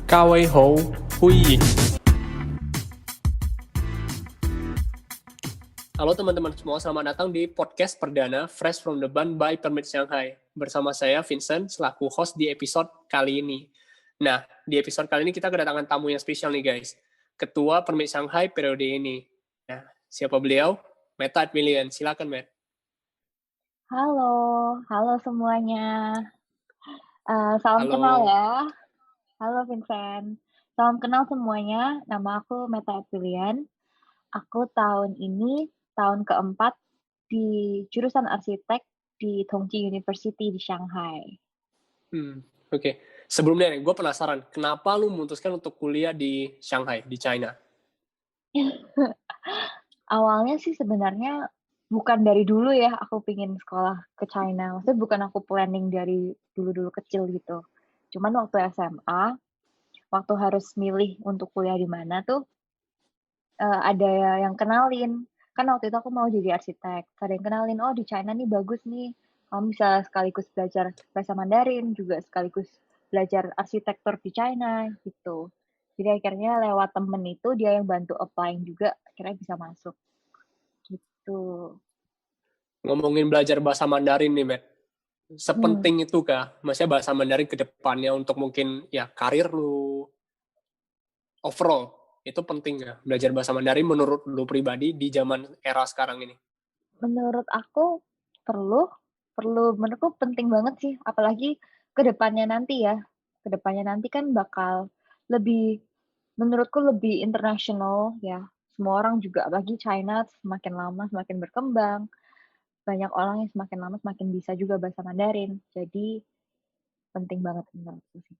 各位好，歡迎。Halo teman-teman semua, selamat datang di podcast perdana Fresh from the Bund by Permit Shanghai. Bersama saya Vincent selaku host di episode kali ini. Nah, di episode kali ini kita kedatangan tamu yang spesial nih guys. Ketua Permit Shanghai periode ini. Nah, siapa beliau? Meta Admilian. Silakan, Matt. Halo semuanya. Salam Halo. kenal ya. Halo Vincent. Salam kenal semuanya. Nama aku Meta Admilian. Aku tahun ini tahun keempat di jurusan arsitek di Tongji University di Shanghai. Oke. Sebelumnya nih, gue penasaran, kenapa lu memutuskan untuk kuliah di Shanghai, di China? Awalnya sih sebenarnya bukan dari dulu ya aku pingin sekolah ke China. Maksudnya bukan aku planning dari dulu-dulu kecil gitu. Cuman waktu SMA, waktu harus milih untuk kuliah di mana tuh, ada yang kenalin. Kan waktu itu aku mau jadi arsitek. Ada yang kenalin, oh di China nih bagus nih. Kamu bisa sekaligus belajar bahasa Mandarin, juga sekaligus belajar arsitektur di China gitu. Jadi akhirnya lewat temen itu dia yang bantu applying juga, akhirnya bisa masuk. Gitu. Ngomongin belajar bahasa Mandarin nih, Matt. Sepenting itu kah? Maksudnya bahasa Mandarin ke depannya untuk mungkin ya karir lu overall itu penting nggak? Belajar bahasa Mandarin menurut lu pribadi di zaman era sekarang ini? Menurut aku menurutku penting banget sih, apalagi ke depannya nanti ya. Ke depannya nanti kan bakal lebih menurutku lebih internasional ya. Semua orang juga, apalagi China semakin lama semakin berkembang. Banyak orang yang semakin lama semakin bisa juga bahasa Mandarin. Jadi penting banget menurutku sih.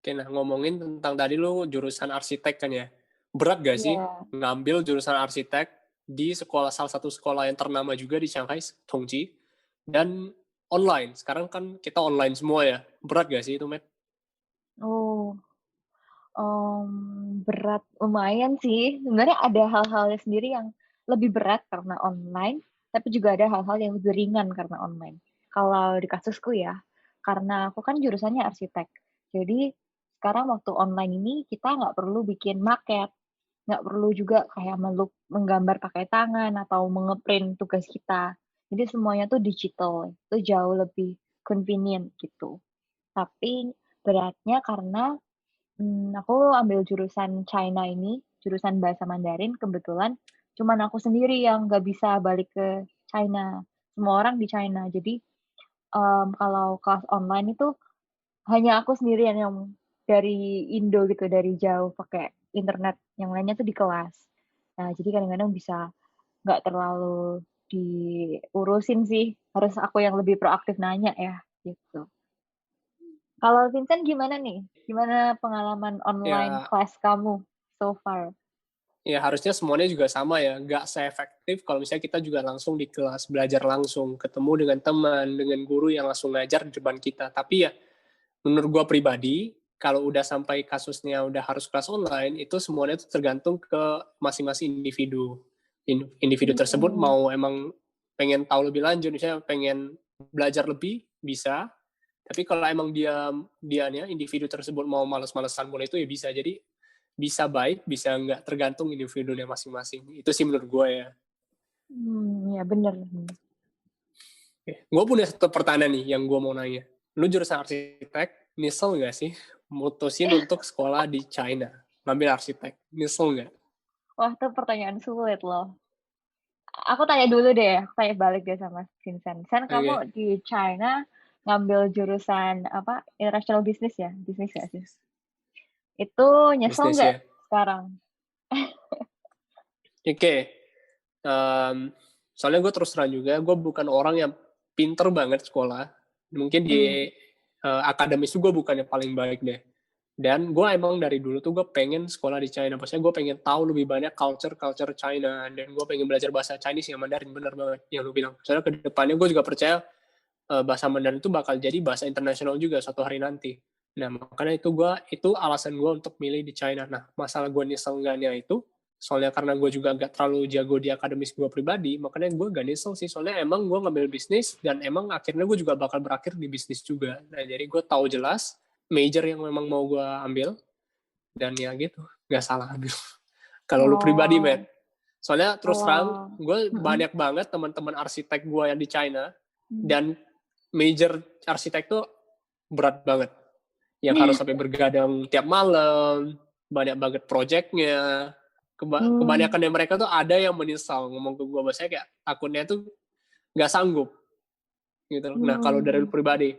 Oke, nah ngomongin tentang tadi lu jurusan arsitek kan ya. Berat gak sih Iya. ngambil jurusan arsitek di salah satu sekolah yang ternama juga di Shanghai, Tongji, dan online. Sekarang kan kita online semua ya. Berat gak sih itu, Matt? Oh, berat lumayan sih. Sebenarnya ada hal-halnya sendiri yang lebih berat karena online, tapi juga ada hal-hal yang lebih ringan karena online. Kalau di kasusku ya, karena aku kan jurusannya arsitek. Jadi sekarang waktu online ini kita nggak perlu bikin maket, nggak perlu juga kayak menggambar pakai tangan atau mengeprint tugas kita. Jadi semuanya tuh digital, itu jauh lebih convenient gitu. Tapi beratnya karena aku ambil jurusan China ini, jurusan bahasa Mandarin, kebetulan cuman aku sendiri yang nggak bisa balik ke China. Semua orang di China. Jadi, kalau kelas online itu hanya aku sendirian yang dari Indo gitu, dari jauh pakai internet, yang lainnya tuh di kelas. Nah, jadi kadang-kadang bisa nggak terlalu diurusin sih, harus aku yang lebih proaktif nanya ya, gitu. Kalau Vincent gimana nih? Gimana pengalaman online Ya, class kamu so far? ya harusnya semuanya juga sama ya. Nggak se-efektif kalau misalnya kita juga langsung di kelas, belajar langsung, ketemu dengan teman, dengan guru yang langsung ngajar di depan kita. Tapi ya, menurut gue pribadi, kalau udah sampai kasusnya udah harus kelas online, itu semuanya itu tergantung ke masing-masing individu. Individu tersebut Mhm. mau emang pengen tahu lebih lanjut, misalnya pengen belajar lebih, bisa. Tapi kalau emang dianya individu tersebut mau males-malesan mulai itu ya bisa. Jadi bisa baik, bisa enggak, tergantung individunya masing-masing. Itu sih menurut gue ya. Ya bener. Gue punya satu pertanyaan nih yang gue mau nanya. Lu jurusan arsitek, nyesel nggak sih mutusin untuk sekolah di China? Ngambil arsitek, nyesel nggak? Wah, itu pertanyaan sulit loh. Aku tanya dulu deh, aku tanya balik deh sama Vincent. Vincent, kamu Oke, di China ngambil jurusan apa? International Business ya? Bisnis nggak sih? Itu nyesel bisnis nggak ya. sekarang? Oke, soalnya gue terus terang juga, gue bukan orang yang pinter banget sekolah. Mungkin di Hmm. akademis gue bukan yang paling baik deh. Dan gue emang dari dulu tuh gue pengen sekolah di China. Maksudnya gue pengen tahu lebih banyak culture China. Dan gue pengen belajar bahasa Chinese yang Mandarin. Bener banget yang lu bilang. Soalnya ke depannya gue juga percaya bahasa Mandarin itu bakal jadi bahasa internasional juga suatu hari nanti. Nah, makanya itu alasan gue untuk milih di China. Nah, masalah gue nyesel enggaknya itu, soalnya karena gue juga gak terlalu jago di akademis gue pribadi, makanya gue gak nyesel sih. Soalnya emang gue ngambil bisnis, dan emang akhirnya gue juga bakal berakhir di bisnis juga. Nah, jadi gue tahu jelas major yang memang mau gue ambil, dan ya gitu, nggak salah ambil. Kalau lu pribadi, Oh, Matt. Soalnya terus terang, kalau gue mm-mm. banyak banget teman-teman arsitek gue yang di China, Hmm. dan major arsitek tuh berat banget. Yang harus sampai bergadang tiap malam, banyak banget projectnya. Hmm. Kebanyakan dari mereka tuh ada yang menyesal ngomong ke gue, bahasanya kayak takutnya tuh nggak sanggup gitu. Nah, kalau dari lu Hmm. pribadi,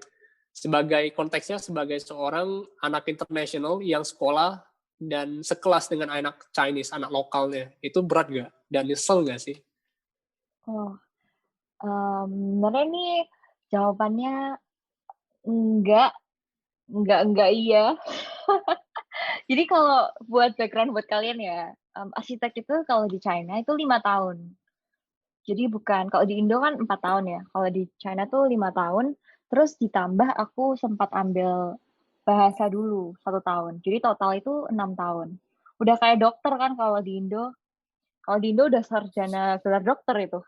sebagai konteksnya sebagai seorang anak internasional yang sekolah dan sekelas dengan anak Chinese, anak lokalnya, itu berat gak? Dan nyesel gak sih? Oh, sebenarnya ini jawabannya enggak, enggak iya. Jadi kalau buat background buat kalian ya, arsitek itu kalau di China itu 5 tahun. Jadi bukan kalau di Indo kan 4 tahun ya, kalau di China tuh 5 tahun, terus ditambah aku sempat ambil bahasa dulu 1 tahun. Jadi total itu 6 tahun. Udah kayak dokter kan kalau di Indo udah sarjana gelar dokter itu.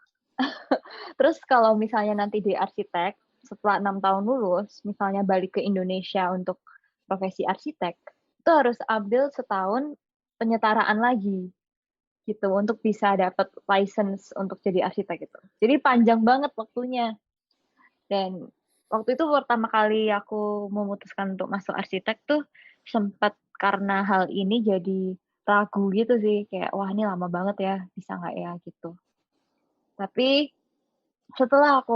Terus kalau misalnya nanti di arsitek, setelah 6 tahun lulus, misalnya balik ke Indonesia untuk profesi arsitek, itu harus ambil setahun penyetaraan lagi gitu untuk bisa dapat license untuk jadi arsitek itu. Jadi panjang banget waktunya. Dan waktu itu pertama kali aku memutuskan untuk masuk arsitek tuh sempat karena hal ini jadi ragu gitu sih, kayak wah ini lama banget ya, bisa nggak ya gitu. Tapi setelah aku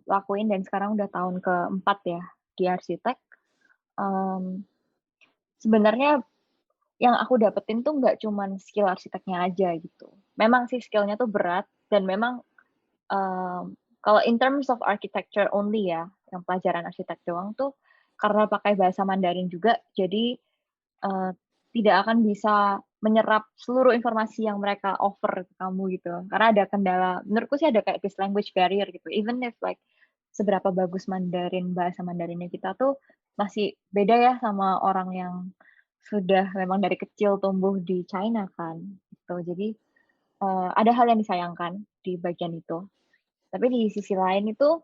lakuin dan sekarang udah tahun keempat ya di arsitek, um, sebenarnya yang aku dapetin tuh nggak cuman skill arsiteknya aja gitu. Memang sih skillnya tuh berat dan memang kalau in terms of architecture only ya, yang pelajaran arsitek doang tuh karena pakai bahasa Mandarin juga, jadi uh, tidak akan bisa menyerap seluruh informasi yang mereka offer ke kamu gitu. Karena ada kendala, menurutku sih ada kayak this language barrier gitu. Even if like seberapa bagus bahasa Mandarinnya kita tuh masih beda ya sama orang yang sudah memang dari kecil tumbuh di China kan. Gitu. Jadi ada hal yang disayangkan di bagian itu. Tapi di sisi lain itu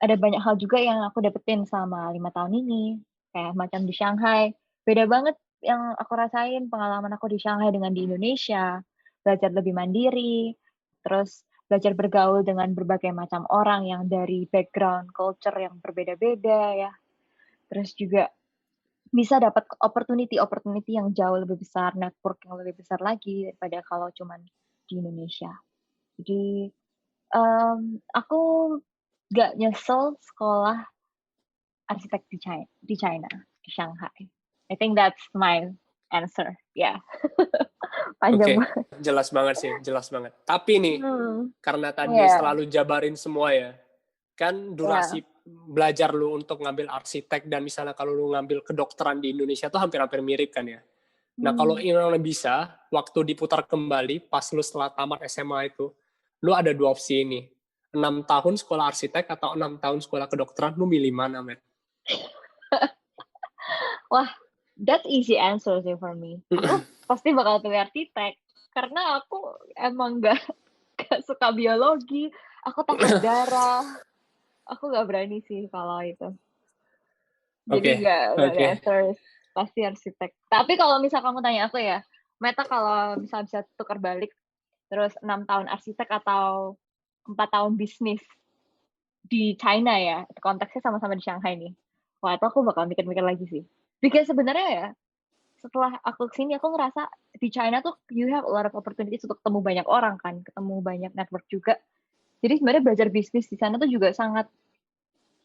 ada banyak hal juga yang aku dapetin selama 5 tahun ini. Kayak macam di Shanghai. Beda banget yang aku rasain pengalaman aku di Shanghai dengan di Indonesia. Belajar lebih mandiri, terus belajar bergaul dengan berbagai macam orang yang dari background culture yang berbeda-beda ya. Terus juga bisa dapat opportunity yang jauh lebih besar, network yang lebih besar lagi daripada kalau cuman di Indonesia. Jadi aku nggak nyesel sekolah arsitek di China, di Shanghai. I think that's my answer. Ya, yeah. Panjang Oke, banget. jelas banget sih, jelas banget. Tapi nih, karena tadi Ya, selalu jabarin semua ya, kan ya. durasi belajar lu untuk ngambil arsitek dan misalnya kalau lu ngambil kedokteran di Indonesia tuh hampir-hampir mirip kan ya. Nah, kalau Hmm. yang bisa, waktu diputar kembali pas lu setelah tamat SMA itu, lu ada dua opsi ini. 6 tahun sekolah arsitek atau 6 tahun sekolah kedokteran, lu milih mana, Matt? Wah, that's easy answer sih for me. Aku pasti bakal pilih arsitek karena aku emang gak suka biologi. Aku takut darah. Aku gak berani sih kalau itu. Jadi Oke, gak ada oke. answer pasti arsitek. Tapi kalau misal kamu tanya aku ya, Meta kalau misal bisa tukar balik, terus 6 tahun arsitek atau 4 tahun bisnis di China ya, konteksnya sama-sama di Shanghai nih. Wah, itu aku bakal mikir-mikir lagi sih. Because sebenarnya ya, setelah aku kesini aku ngerasa di China tuh you have a lot of opportunities untuk ketemu banyak orang kan, ketemu banyak network juga. Jadi sebenarnya belajar bisnis di sana tuh juga sangat,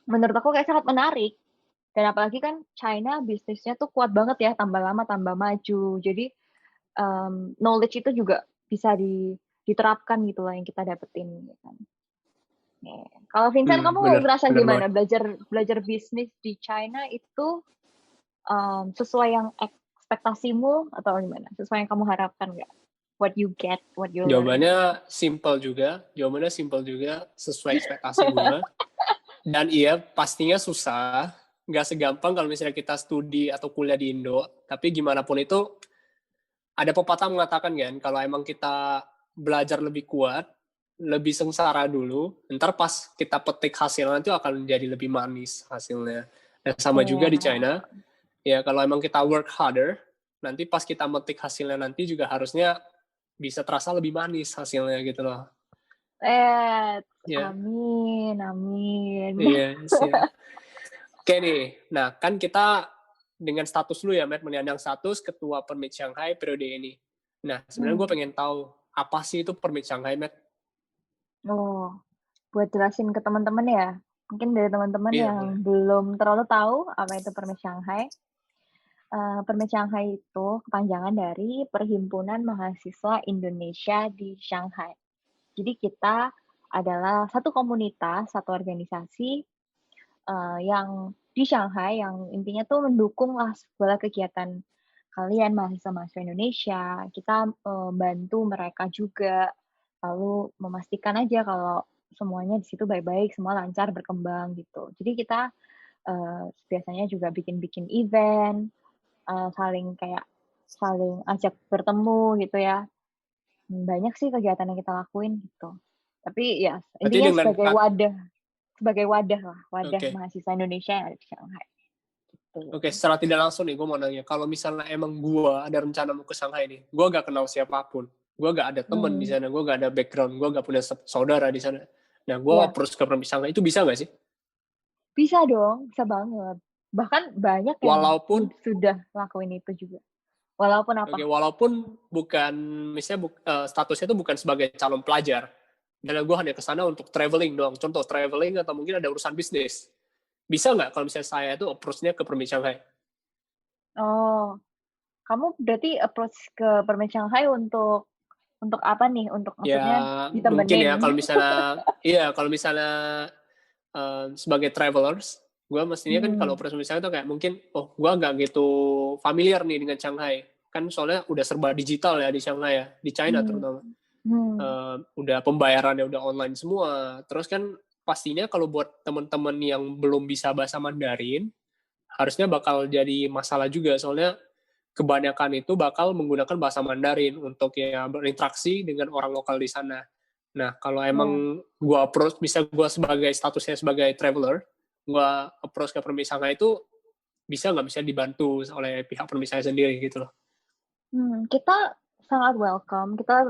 menurut aku kayak sangat menarik. Dan apalagi kan China bisnisnya tuh kuat banget ya, tambah lama tambah maju. Jadi knowledge itu juga bisa diterapkan gitu lah yang kita dapetin. Ya kan. Kalau Vincent, kamu Bener, ngerasa bener banget. gimana belajar belajar bisnis di China itu sesuai yang ekspektasimu atau gimana? Sesuai yang kamu harapkan nggak? What you get, what you learn gitu. Jawabannya simple juga, sesuai ekspektasi gue. Dan iya, pastinya susah. Nggak segampang kalau misalnya kita studi atau kuliah di Indo. Tapi gimana pun itu, ada pepatah mengatakan kan, kalau emang kita belajar lebih kuat, lebih sengsara dulu, ntar pas kita petik hasilnya itu akan jadi lebih manis hasilnya. Dan sama juga di Iya. China, ya kalau emang kita work harder, nanti pas kita metik hasilnya nanti juga harusnya bisa terasa lebih manis hasilnya gitu loh. Ya, Amin, amin. iya, siap. Oke nih, nah kan kita dengan status lu ya, Matt, menyandang status Ketua Permit Shanghai periode ini. Nah, sebenarnya gue Hmm. pengen tahu, apa sih itu Permit Shanghai, Matt? Oh, buat jelasin ke teman-teman ya. Mungkin dari teman-teman Iya, yang boleh. belum terlalu tahu apa itu Permit Shanghai. Permit Shanghai itu kepanjangan dari Perhimpunan Mahasiswa Indonesia di Shanghai. Jadi kita adalah satu komunitas, satu organisasi yang di Shanghai yang intinya tuh mendukung lah segala kegiatan kalian mahasiswa-mahasiswa Indonesia. Kita bantu mereka juga, lalu memastikan aja kalau semuanya di situ baik-baik, semua lancar berkembang gitu. Jadi kita biasanya juga bikin-bikin event, saling ajak bertemu gitu ya. Banyak sih kegiatan yang kita lakuin gitu. Tapi ya Berarti intinya dengan sebagai wadah lah, wadah oke. mahasiswa Indonesia yang ada di Shanghai gitu. Oke, secara tidak langsung nih, gue mau nanya, kalau misalnya emang gue ada rencana mau ke Shanghai nih, gue gak kenal siapapun, gue gak ada temen di Hmm, sana, gue gak ada background, gue gak punya saudara di sana. Nah, gue ya approach ke Permit Shanghai, itu bisa gak sih? bisa dong, bisa banget. Bahkan banyak yang Walaupun, sudah lakuin itu juga. Walaupun oke, apa? walaupun bukan, misalnya statusnya itu bukan sebagai calon pelajar, dan gue hanya ke sana untuk traveling doang, contoh traveling atau mungkin ada urusan bisnis. Bisa nggak kalau misalnya saya itu approach-nya ke Permit Shanghai? Oh, kamu berarti approach ke Permen Shanghai untuk apa nih? Untuk Ya maksudnya mungkin ya ditemenin? kalau misalnya, iya kalau misalnya sebagai travelers, gue mestinya kan kalau Hmm, approach misalnya tuh kayak mungkin, oh gue nggak gitu familiar nih dengan Shanghai. Kan soalnya udah serba digital ya di Shanghai ya, di China hmm, terutama. hmm. Udah pembayarannya udah online semua. Terus kan pastinya kalau buat teman-teman yang belum bisa bahasa Mandarin, harusnya bakal jadi masalah juga soalnya kebanyakan itu bakal menggunakan bahasa Mandarin untuk ya berinteraksi dengan orang lokal di sana. Nah, kalau Ya. emang gue approach, bisa gue sebagai statusnya sebagai traveler, gue approach ke permisangan itu bisa nggak bisa dibantu oleh pihak permisangan sendiri gitu loh. Kita kita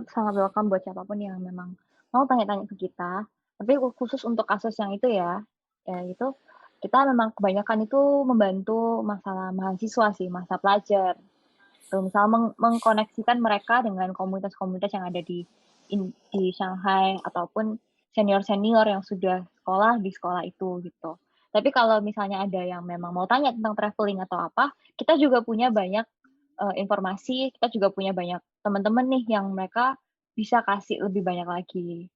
sangat welcome buat siapapun yang memang mau tanya-tanya ke kita. Tapi khusus untuk kasus yang itu ya, ya itu kita memang kebanyakan itu membantu masalah mahasiswa sih, masa pelajar. Tuh, misal mengkoneksikan mereka dengan komunitas-komunitas yang ada di Shanghai ataupun senior-senior yang sudah sekolah di sekolah itu gitu. Tapi kalau misalnya ada yang memang mau tanya tentang traveling atau apa, kita juga punya banyak informasi, kita juga punya banyak teman-teman nih yang mereka bisa kasih lebih banyak lagi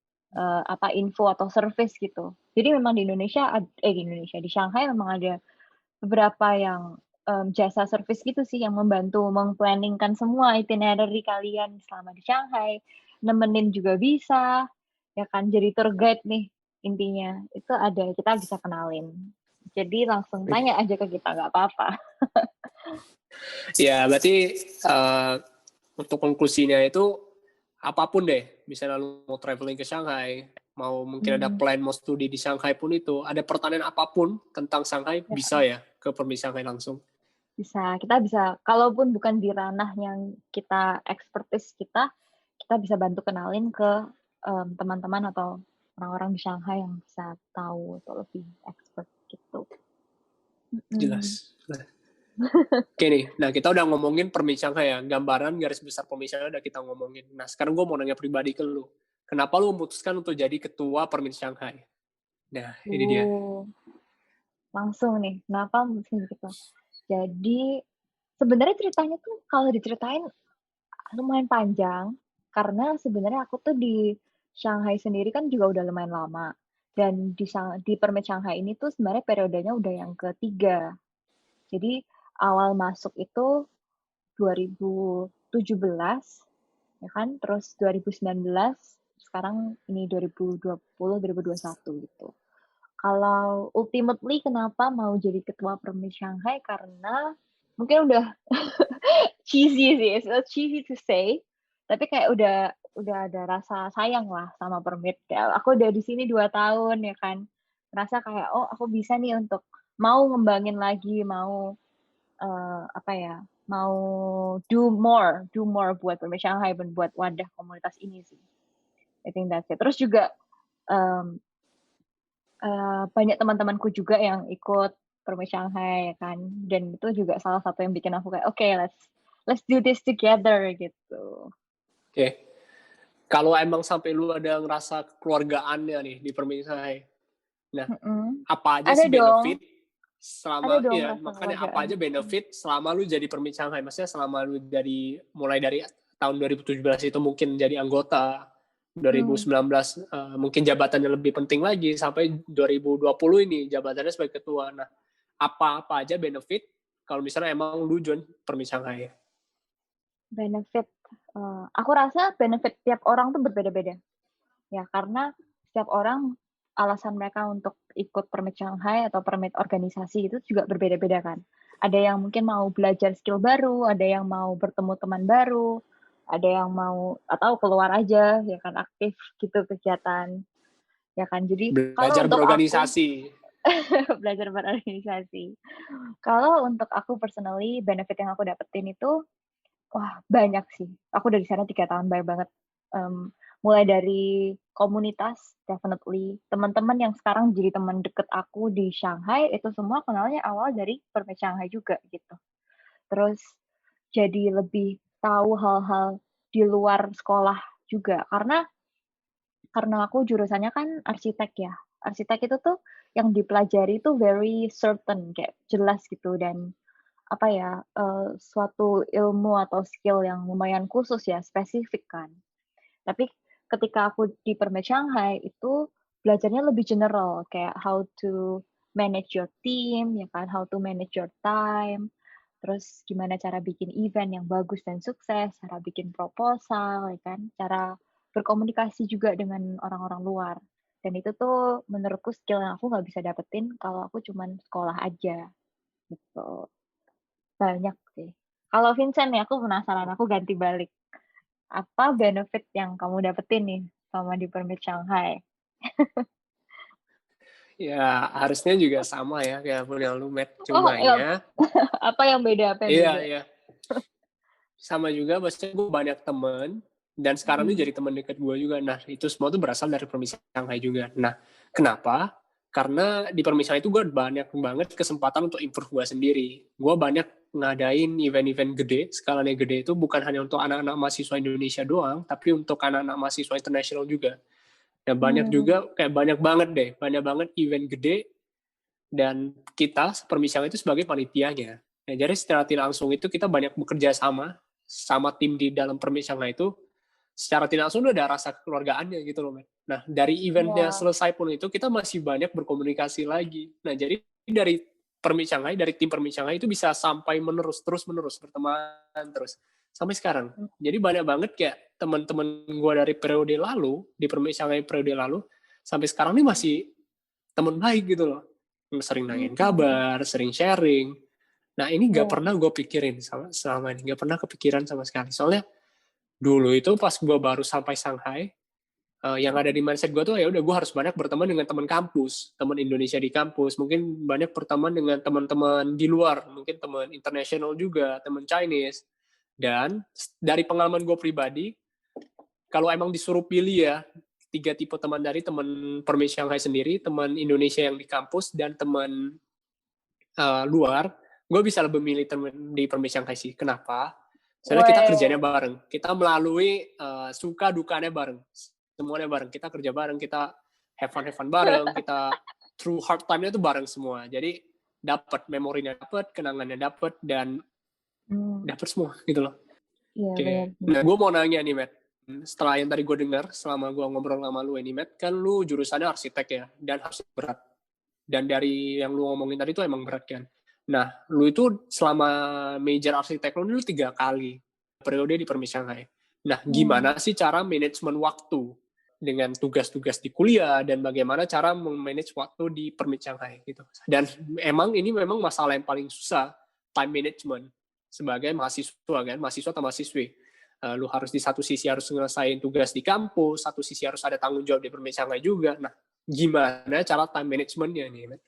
info atau service gitu. Jadi memang di Shanghai memang ada beberapa yang jasa service gitu sih yang membantu meng-planning-kan semua itinerary kalian selama di Shanghai, nemenin juga bisa, ya kan, jadi tour guide nih intinya, itu ada, kita bisa kenalin. Jadi langsung tanya aja ke kita, nggak apa-apa. Ya, berarti untuk konklusinya itu apapun deh, misalnya lu mau traveling ke Shanghai, mau mungkin ada Mhm, plan mau studi di Shanghai pun itu, ada pertanyaan apapun tentang Shanghai ya bisa ya ke Permis Shanghai langsung. kita bisa kalaupun bukan di ranah yang kita expertise kita bisa bantu kenalin ke, teman-teman atau orang-orang di Shanghai yang bisa tahu atau lebih expert gitu. Mhm. Jelas. Oke nih, nah kita udah ngomongin Permis Shanghai ya, gambaran garis besar Permis Shanghai udah kita ngomongin. Nah sekarang gue mau nanya pribadi ke lu, kenapa lu memutuskan untuk jadi ketua Permis Shanghai? Nah ini dia. Uh, Langsung nih, kenapa mesti gitu. Jadi, sebenarnya ceritanya tuh kalau diceritain lumayan panjang, karena sebenarnya aku tuh di Shanghai sendiri kan juga udah lumayan lama. Dan di Permit Shanghai ini tuh sebenarnya periodenya udah yang ketiga. Jadi awal masuk itu 2017, ya kan, terus 2019, sekarang ini 2020, 2021 gitu. Kalau ultimately kenapa mau jadi ketua Permit Shanghai karena mungkin udah cheesy sih, it's so cheesy to say, tapi kayak udah ada rasa sayang lah sama Permit. Ya, aku udah di sini 2 tahun ya kan, ngerasa kayak, "Oh aku bisa nih untuk mau ngembangin lagi, mau apa ya, mau do more buat Permai Shanghai dan buat wadah komunitas ini sih. I think that's it. Terus juga, mmm, banyak teman-temanku juga yang ikut Permai Shanghai ya kan, dan itu juga salah satu yang bikin aku kayak, "Oke, let's do this together," gitu. Oke. Kalau emang sampai lu ada ngerasa kekeluargaannya nih di permisai, nah Mhm. apa aja Ada sih dong benefit ada selama dong ya rasa makanya apa kekeluargaan. aja benefit selama lu jadi permi Shanghai? Maksudnya selama lu mulai dari tahun 2017 itu mungkin jadi anggota, Mmm, 2019 mungkin jabatannya lebih penting lagi sampai 2020 ini jabatannya sebagai ketua. Nah, apa-apa aja benefit kalau misalnya emang lu join permi Shanghai? benefit, aku rasa benefit tiap orang tuh berbeda-beda. Ya, karena setiap orang alasan mereka untuk ikut permit Shanghai atau permit organisasi itu juga berbeda-beda kan. Ada yang mungkin mau belajar skill baru, ada yang mau bertemu teman baru, ada yang mau atau keluar aja ya kan aktif gitu kegiatan, ya kan. Jadi kalau Belajar untuk aku berorganisasi. belajar berorganisasi. Kalau untuk aku personally benefit yang aku dapetin itu wah, banyak sih. Aku dari sana 3 tahun, banyak banget. Mulai dari komunitas, definitely. Teman-teman yang sekarang jadi teman deket aku di Shanghai, itu semua kenalnya awal dari Permai Shanghai juga, gitu. Terus jadi lebih tahu hal-hal di luar sekolah juga, karena aku jurusannya kan arsitek ya. Arsitek itu tuh yang dipelajari tuh very certain, kayak jelas gitu dan apa ya, suatu ilmu atau skill yang lumayan khusus ya, spesifik kan. Tapi ketika aku di Permai Shanghai itu belajarnya lebih general, kayak how to manage your team, ya kan, how to manage your time, terus gimana cara bikin event yang bagus dan sukses, cara bikin proposal, ya kan, cara berkomunikasi juga dengan orang-orang luar. Dan itu tuh menurutku skill yang aku nggak bisa dapetin kalau aku cuman sekolah aja, gitu. Banyak sih. Kalau Vincent nih, aku penasaran, aku ganti balik. Apa benefit yang kamu dapetin nih sama di Permit Shanghai? Ya, harusnya juga sama ya kayak yang lu met. Oh, ya, Cumanya, apa yang beda apa yang iya, beda? iya. Sama juga maksudnya gue banyak temen dan sekarang ini Mhm. jadi temen deket gue juga. Nah, itu semua tuh berasal dari permisaan Shanghai juga. Nah, kenapa? Karena di permisaan itu gue banyak banget kesempatan untuk improve gue sendiri. Gue banyak ngadain event-event gede, skalanya gede itu bukan hanya untuk anak-anak mahasiswa Indonesia doang, tapi untuk anak-anak mahasiswa internasional juga. Dan banyak Mmm, juga, kayak banyak banget deh, banyak banget event gede dan kita permisangan itu sebagai panitianya. Nah, jadi secara tidak langsung itu kita banyak bekerja sama tim di dalam permisangan itu secara tidak langsung udah ada rasa kekeluargaannya gitu loh, men. Nah, dari eventnya iya. selesai pun itu kita masih banyak berkomunikasi lagi. Nah, jadi dari permisangan, dari tim permisangan itu bisa sampai terus menerus berteman terus sampai sekarang. Mmm, Jadi banyak banget kayak teman-teman gue dari periode lalu di permisangan periode lalu sampai sekarang ini masih teman baik gitu loh. Sering nanyain mhm, kabar, sering sharing. Nah, ini nggak iya. pernah gue pikirin selama ini, nggak pernah kepikiran sama sekali. Soalnya dulu itu pas gue baru sampai Shanghai, yang ada di Mhm. mindset gue tuh ya udah gue harus banyak berteman dengan teman kampus, teman Indonesia di kampus, mungkin banyak berteman dengan teman-teman di luar, mungkin teman internasional juga, teman Chinese. Dan dari pengalaman gue pribadi, kalau emang disuruh pilih ya, 3 tipe teman dari teman Permi Shanghai sendiri, teman Indonesia yang di kampus, dan teman luar, gue bisa lebih milih teman di Permi Shanghai sih. Kenapa? Soalnya kita kerjanya Weh, bareng. Kita melalui suka dukanya bareng. Semuanya bareng. Kita kerja bareng, kita have fun bareng, kita through hard time-nya tuh bareng semua. Jadi dapat memorinya dapat, kenangannya dapat, dan mmm, dapat semua gitu loh. iya bener Oke. sih. Nah, gue mau nanya nih, Matt. Setelah yang tadi gue dengar, selama gue ngobrol sama lu ini, Matt, kan lu jurusannya arsitek ya, dan harus berat. Dan dari yang lu ngomongin tadi tuh emang berat kan. Nah, lu itu selama major arsitek lu 3 kali periode di Permi Shanghai. Nah, Mmm, gimana sih cara manajemen waktu dengan tugas-tugas di kuliah dan bagaimana cara memanage waktu di Permi Shanghai gitu. Dan emang ini memang masalah yang paling susah, time management sebagai mahasiswa kan, mahasiswa atau mahasiswi. Lu harus di satu sisi harus ngelesain tugas di kampus, satu sisi harus ada tanggung jawab di Permi Shanghai juga. Nah, gimana cara time managementnya nih, Met?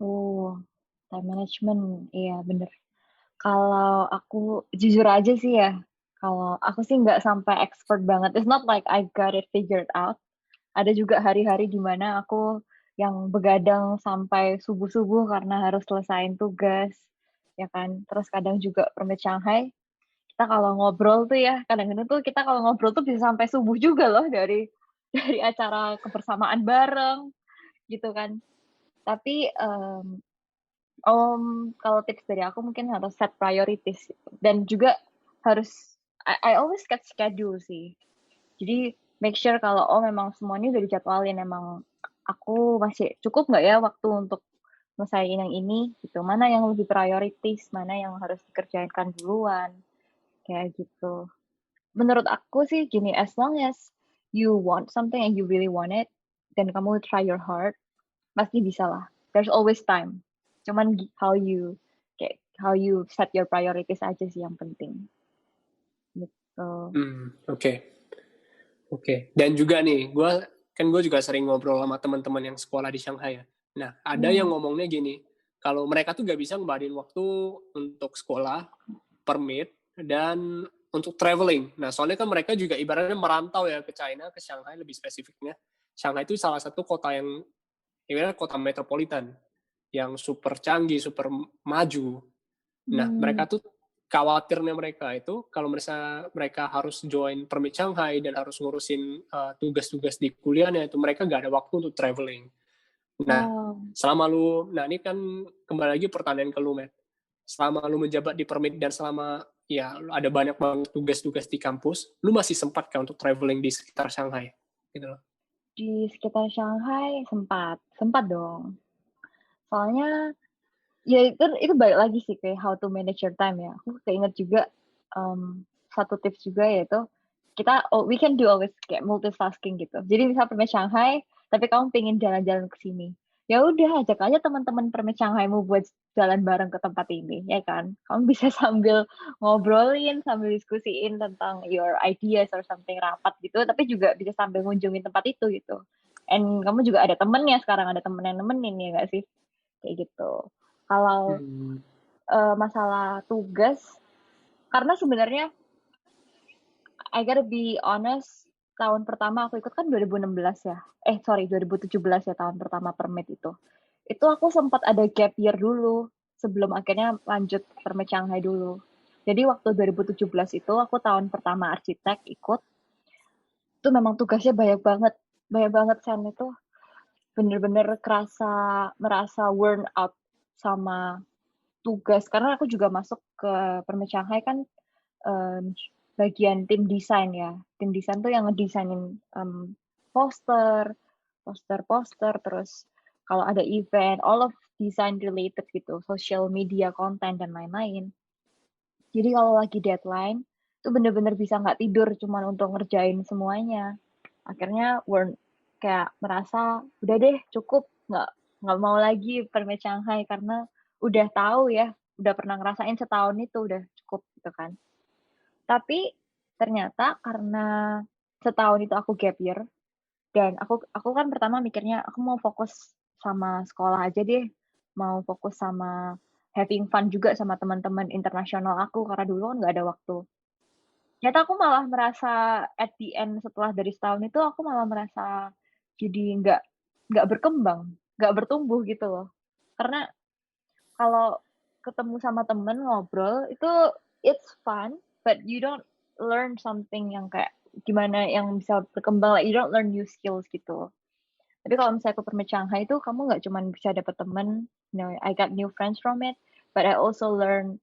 oh. Time management, iya bener. Kalau aku jujur aja sih ya, kalau aku sih nggak sampai expert banget. It's not like I got it figured out. Ada juga hari-hari di mana aku yang begadang sampai subuh-subuh karena harus selesaiin tugas, ya kan. Terus kadang juga permit Shanghai, kita kalau ngobrol tuh ya, kadang-kadang tuh kita kalau ngobrol tuh bisa sampai subuh juga loh dari dari acara kebersamaan bareng, gitu kan. Tapi, kalau tips dari aku mungkin harus set priorities gitu, dan juga harus I always set schedule sih. Jadi make sure kalau, oh memang semuanya udah dijadwalin, emang aku masih cukup nggak ya waktu untuk nyelesain yang ini gitu, mana yang lebih priorities, mana yang harus dikerjakan duluan, kayak gitu. Menurut aku sih gini, as long as you want something and you really want it, dan kamu try your hard, pasti bisa lah. There's always time. Cuman how you set your priorities aja sih yang penting, gitu. Oke. Oke. Dan juga nih, gue juga sering ngobrol sama teman-teman yang sekolah di Shanghai ya. Nah, ada yang Mmm, ngomongnya gini, kalau mereka tuh gak bisa ngebaharin waktu untuk sekolah, permit, dan untuk traveling. Nah, soalnya kan mereka juga ibaratnya merantau ya ke China, ke Shanghai lebih spesifiknya. Shanghai itu salah satu kota yang ibaratnya kota metropolitan yang super canggih, super maju. Nah, mmm, mereka tuh khawatirnya mereka itu kalau mereka harus join Permit Shanghai dan harus ngurusin tugas-tugas di kuliahnya itu mereka nggak ada waktu untuk traveling. Nah, oh, nah ini kan kembali lagi pertanyaan ke lu, Matt. Selama lu menjabat di Permit dan selama ya ada banyak banget tugas-tugas di kampus, lu masih sempat kan untuk traveling di sekitar Shanghai? Gitu loh. di sekitar Shanghai sempat sempat dong. Soalnya, ya itu balik lagi sih kayak how to manage your time ya. Aku keinget juga, satu tips juga yaitu we can do always kayak multitasking gitu. Jadi misal permit Shanghai, tapi kamu pengen jalan-jalan ke sini. Ya udah ajak aja teman-teman permit Shanghai-mu buat jalan bareng ke tempat ini, ya kan. Kamu bisa sambil ngobrolin, sambil diskusiin tentang your ideas or something rapat gitu, tapi juga bisa sambil ngunjungin tempat itu gitu. And kamu juga ada temennya sekarang, ada temen yang nemenin, ya nggak sih? Kayak gitu. Kalau, Hmm. masalah tugas, karena sebenarnya I gotta be honest, tahun pertama aku ikut kan 2016 ya, 2017 ya tahun pertama permit itu. Itu aku sempat ada gap year dulu, sebelum akhirnya lanjut permit Shanghai dulu. Jadi waktu 2017 itu aku tahun pertama arsitek ikut, itu memang tugasnya banyak banget Sen, itu bener-bener merasa worn out sama tugas, karena aku juga masuk ke permit Shanghai kan, mmm, bagian tim desain ya. Tim desain tuh yang ngedesainin, poster poster-poster, terus kalau ada event, all of design related gitu, social media, konten, dan lain-lain. Jadi kalau lagi deadline, itu bener-bener bisa nggak tidur cuman untuk ngerjain semuanya. Akhirnya kayak merasa, "Udah deh cukup, nggak mau lagi permit Shanghai," karena udah tahu ya, udah pernah ngerasain setahun itu, udah cukup gitu kan. Tapi ternyata karena setahun itu aku gap year, dan aku kan pertama mikirnya aku mau fokus sama sekolah aja deh, mau fokus sama having fun juga sama teman-teman internasional aku, karena dulu kan nggak ada waktu. Ternyata aku malah merasa at the end setelah dari setahun itu aku malah merasa jadi nggak berkembang, nggak bertumbuh gitu loh. Karena kalau ketemu sama temen ngobrol itu it's fun, but you don't learn something yang kayak gimana yang bisa berkembang, like you don't learn new skills gitu. Tapi kalau misalnya aku permit Shanghai itu kamu nggak cuman bisa dapet temen, I got new friends from it, but I also learn,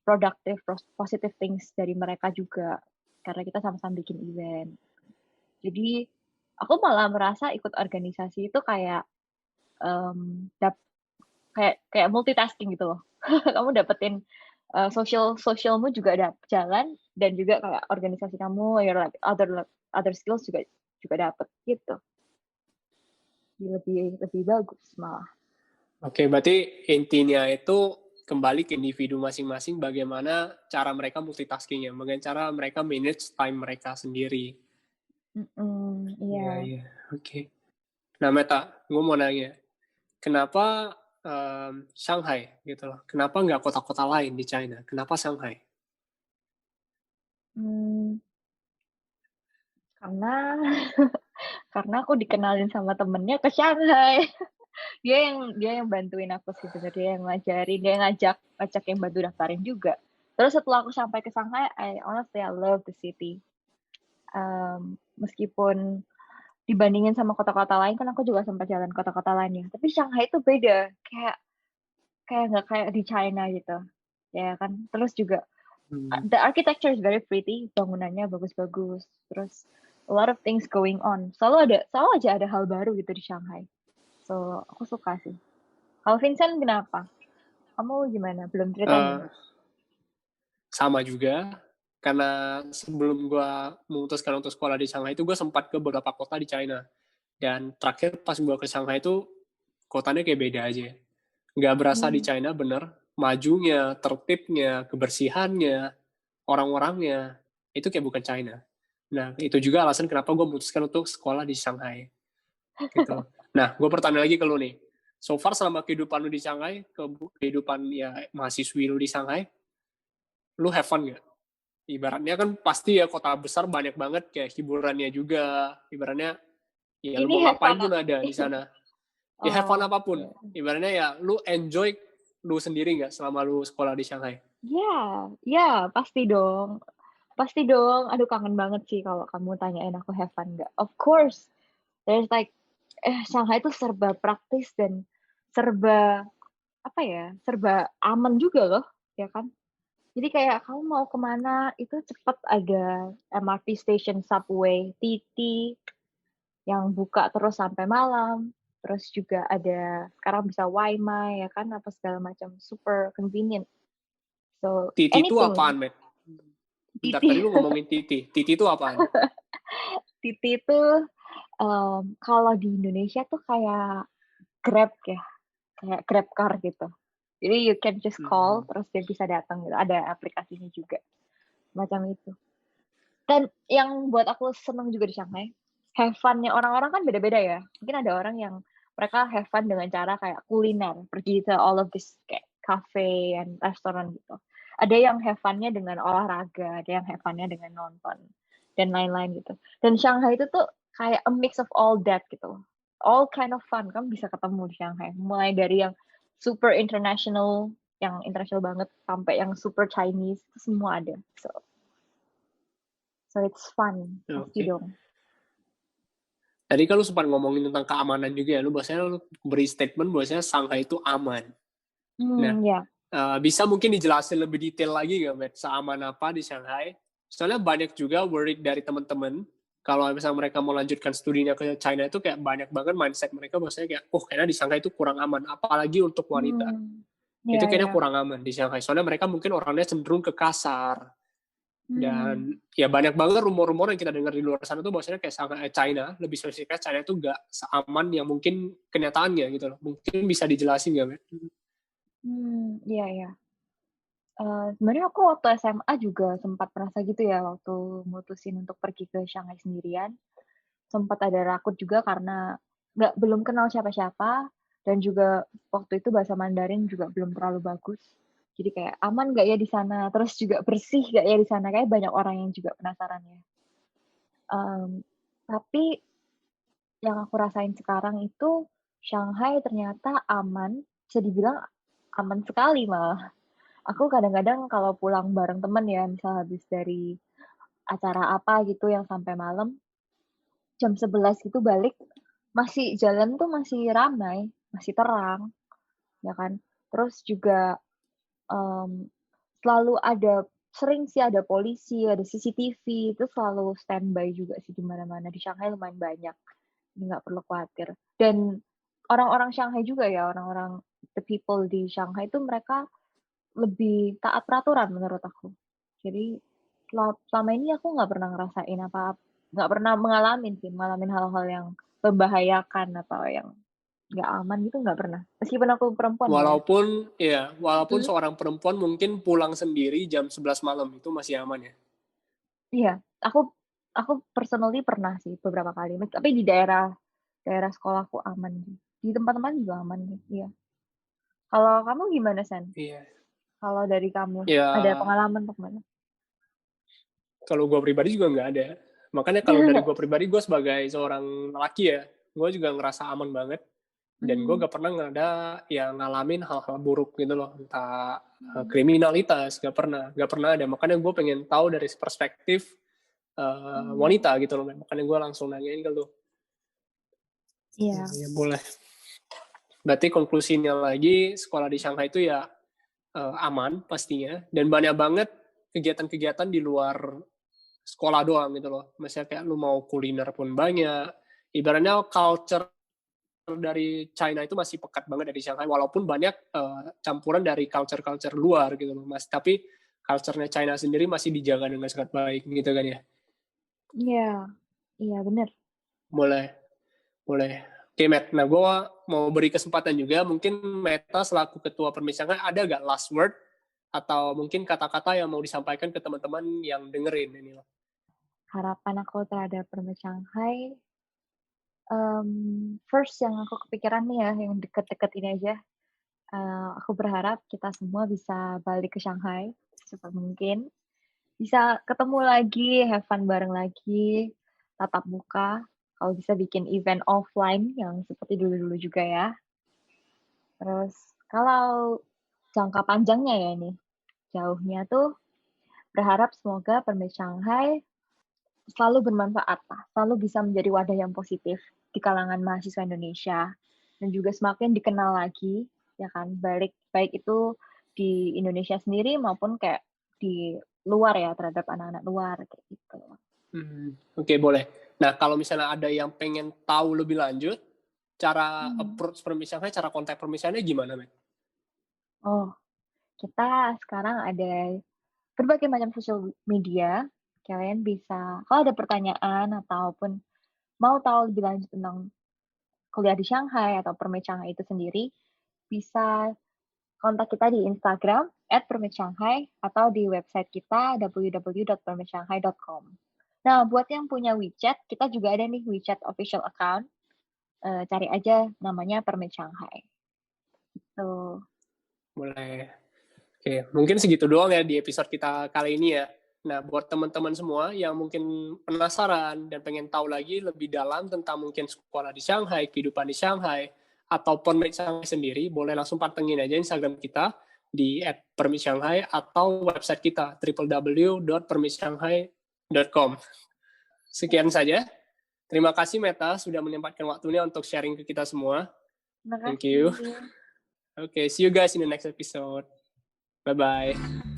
productive, positive things dari mereka juga, karena kita sama-sama bikin event. Jadi, aku malah merasa ikut organisasi itu kayak, mmm, dap kayak kayak multitasking gitu loh. Kamu dapetin, sosialmu juga ada jalan, dan juga kayak organisasi kamu, your like other skills juga dapet, gitu. Jadi lebih lebih bagus malah. Oke, berarti intinya itu kembali ke individu masing-masing bagaimana cara mereka multitasking ya, bagaimana cara mereka manage time mereka sendiri. Mhm, Iya, iya. iya, oke. Nah, Meta, gue mau nanya, kenapa Shanghai gitu loh. Kenapa nggak kota-kota lain di China? Kenapa Shanghai? Mmm, karena karena aku dikenalin sama temennya ke Shanghai. Dia yang bantuin aku sih sebenarnya, dia yang ngajarin, dia yang ngajak yang bantu daftarin juga. Terus setelah aku sampai ke Shanghai, I love the city. Meskipun dibandingin sama kota-kota lain kan aku juga sempat jalan kota-kota lain ya, tapi Shanghai itu beda, kayak kayak nggak kayak di China gitu, ya kan. Terus juga Hmm. the architecture is very pretty, bangunannya bagus-bagus, terus a lot of things going on. Selalu aja ada hal baru gitu di Shanghai. So, aku suka sih. Kalau Vincent kenapa? Kamu gimana? Belum cerita nih? Eh, Sama juga, karena sebelum gua memutuskan untuk sekolah di Shanghai itu gue sempat ke beberapa kota di China. Dan terakhir pas gua ke Shanghai itu kotanya kayak beda aja. Nggak berasa di Mmm, China bener. Majunya, tertibnya, kebersihannya, orang-orangnya, itu kayak bukan China. Nah, itu juga alasan kenapa gue memutuskan untuk sekolah di Shanghai. Gitu. Nah, gue pertanyaan lagi ke lu nih. So far selama kehidupan lu di Shanghai, kehidupan ya mahasiswi lu di Shanghai, lu have fun nggak? Ibaratnya kan pasti ya kota besar banyak banget kayak hiburannya juga. Ibaratnya ya lu ini mau have ngapain fun pun ada di sana. Ya have fun oh, apapun. iya. Ibaratnya ya lu enjoy lu sendiri nggak selama lu sekolah di Shanghai? Iya iya, pasti dong pasti dong. Aduh kangen banget sih kalau kamu tanyain aku have fun nggak. Of course, there's like Shanghai itu serba praktis dan serba, apa ya, serba aman juga loh, ya kan? Jadi kayak kamu mau ke mana itu cepet ada MRT station, subway, TT yang buka terus sampai malam, terus juga ada sekarang bisa WiMi ya kan, apa segala macam, super convenient. So, Titi itu apaan, anything. Matt? Bentar, TT tadi lu ngomongin Titi. Titi itu apaan? TT itu, kalau di Indonesia tuh kayak Grab ya, kayak Grab car gitu. Jadi you can just call Hmm. terus dia bisa datang gitu, ada aplikasinya juga, macam itu. Dan yang buat aku seneng juga di Shanghai, have fun-nya orang-orang kan beda-beda ya. Mungkin ada orang yang mereka have fun dengan cara kayak kuliner, pergi ke all of this kayak cafe and restoran gitu. Ada yang have fun-nya dengan olahraga, ada yang have fun-nya dengan nonton, dan lain-lain gitu. Dan Shanghai itu tuh kayak a mix of all that gitu. All kind of fun, kamu bisa ketemu di Shanghai. Mulai dari yang super international, yang international banget, sampai yang super Chinese, itu semua ada. So it's fun, Oke. pasti Okay. dong. Tadi kan lu sempat ngomongin tentang keamanan juga ya. Lu bahasanya lu beri statement bahwasanya Shanghai itu aman. Nah, Ya. bisa mungkin dijelasin lebih detail lagi nggak, Matt? Seaman apa di Shanghai? Soalnya banyak juga worried dari teman-teman kalau misalnya mereka mau lanjutkan studinya ke China itu kayak banyak banget mindset mereka bahwasanya kayak, oh kayaknya di Shanghai itu kurang aman, apalagi untuk wanita. Itu Iya kayaknya iya. kurang aman di Shanghai. Soalnya mereka mungkin orangnya cenderung ke kasar. Mmm, Dan ya banyak banget rumor-rumor yang kita dengar di luar sana tuh bahwasanya kayak Shanghai, China, lebih spesifiknya China itu nggak seaman yang mungkin kenyataannya gitu loh. Mungkin bisa dijelasin nggak, Matt? iya iya. Sebenarnya aku waktu SMA juga sempat merasa gitu ya, waktu mutusin untuk pergi ke Shanghai sendirian, sempat ada rakut juga karena belum kenal siapa-siapa, dan juga waktu itu bahasa Mandarin juga belum terlalu bagus. Jadi kayak, aman nggak ya di sana? Terus juga bersih nggak ya di sana? Kayak banyak orang yang juga penasaran ya. Tapi yang aku rasain sekarang itu, Shanghai ternyata aman, bisa dibilang aman sekali malah. Aku kadang-kadang kalau pulang bareng temen ya, misal habis dari acara apa gitu yang sampai malam, jam 11 gitu balik, masih jalan tuh masih ramai, masih terang, ya kan. Terus juga, mmm, selalu ada sering sih ada polisi, ada CCTV, itu selalu standby juga sih di mana-mana, di Shanghai lumayan banyak. Nggak perlu khawatir. Dan orang-orang Shanghai juga ya, orang-orang the people di Shanghai itu mereka lebih taat peraturan menurut aku. Jadi selama ini aku nggak pernah ngerasain nggak pernah ngalamin hal-hal yang membahayakan atau yang nggak aman gitu nggak pernah. Meskipun aku perempuan ya. Walaupun Mhm. seorang perempuan mungkin pulang sendiri jam 11 malam itu masih aman ya. Iya, aku aku personally pernah sih beberapa kali, tapi di daerah daerah sekolahku aman sih. Di tempat-tempat juga aman sih, iya. Kalau kamu gimana, Sen? Iya. Kalau dari kamu, Ya, ada pengalaman atau gimana? kalau gue pribadi juga nggak ada. Makanya kalau dari gue pribadi, gue sebagai seorang laki ya, gue juga ngerasa aman banget. Dan gue Mmm, gak pernah ada yang ngalamin hal-hal buruk gitu loh. Entah kriminalitas, gak pernah ada. Makanya gue pengen tahu dari perspektif mmm, wanita gitu loh. Makanya gue langsung nanyain ke lu. iya, Ya boleh. Berarti konklusinya lagi, sekolah di Shanghai itu ya aman pastinya. Dan banyak banget kegiatan-kegiatan di luar sekolah doang gitu loh. Misalnya kayak lu mau kuliner pun banyak. Ibaratnya culture dari China itu masih pekat banget dari Shanghai, walaupun banyak campuran dari culture-culture luar gitu loh, Mas. Tapi culture-nya China sendiri masih dijaga dengan sangat baik gitu kan ya. iya, iya bener. Boleh, boleh. Oke, Matt. Nah, gue mau beri kesempatan juga, mungkin Meta selaku ketua Permis Shanghai, ada gak last word atau mungkin kata-kata yang mau disampaikan ke teman-teman yang dengerin ini loh. Harapan aku terhadap Permai Shanghai, first yang aku kepikiran nih ya, yang deket-deket ini aja, aku berharap kita semua bisa balik ke Shanghai secepat mungkin, bisa ketemu lagi, have fun bareng lagi, tatap muka, kalau bisa bikin event offline yang seperti dulu-dulu juga ya. Terus kalau jangka panjangnya ya ini, jauhnya tuh berharap semoga Permai Shanghai selalu bermanfaat lah, selalu bisa menjadi wadah yang positif di kalangan mahasiswa Indonesia dan juga semakin dikenal lagi, ya kan, baik itu di Indonesia sendiri maupun kayak di luar ya, terhadap anak-anak luar, kayak gitu. Oke, boleh. Nah, kalau misalnya ada yang pengen tahu lebih lanjut, cara Hmm. approach Permis Shanghai, cara kontak Permis Shanghai gimana, Matt? Oh, kita sekarang ada berbagai macam sosial media, kalian bisa kalau ada pertanyaan ataupun mau tahu lebih lanjut tentang kuliah di Shanghai atau Permai Shanghai itu sendiri, bisa kontak kita di Instagram @permitshanghai atau di website kita www.permitshanghai.com. Nah, buat yang punya WeChat, kita juga ada nih WeChat official account, cari aja namanya Permit Shanghai, tuh. Boleh. Oke, mungkin segitu doang ya di episode kita kali ini ya. Nah, buat teman-teman semua yang mungkin penasaran dan pengen tahu lagi lebih dalam tentang mungkin sekolah di Shanghai, kehidupan di Shanghai, atau Permit Shanghai sendiri, boleh langsung pantengin aja Instagram kita di @permitshanghai atau website kita www.permitshanghai.com. Sekian saja. Terima kasih Meta sudah menyempatkan waktunya untuk sharing ke kita semua. Terima Thank you. kasih. Okay, see you guys in the next episode. Bye-bye.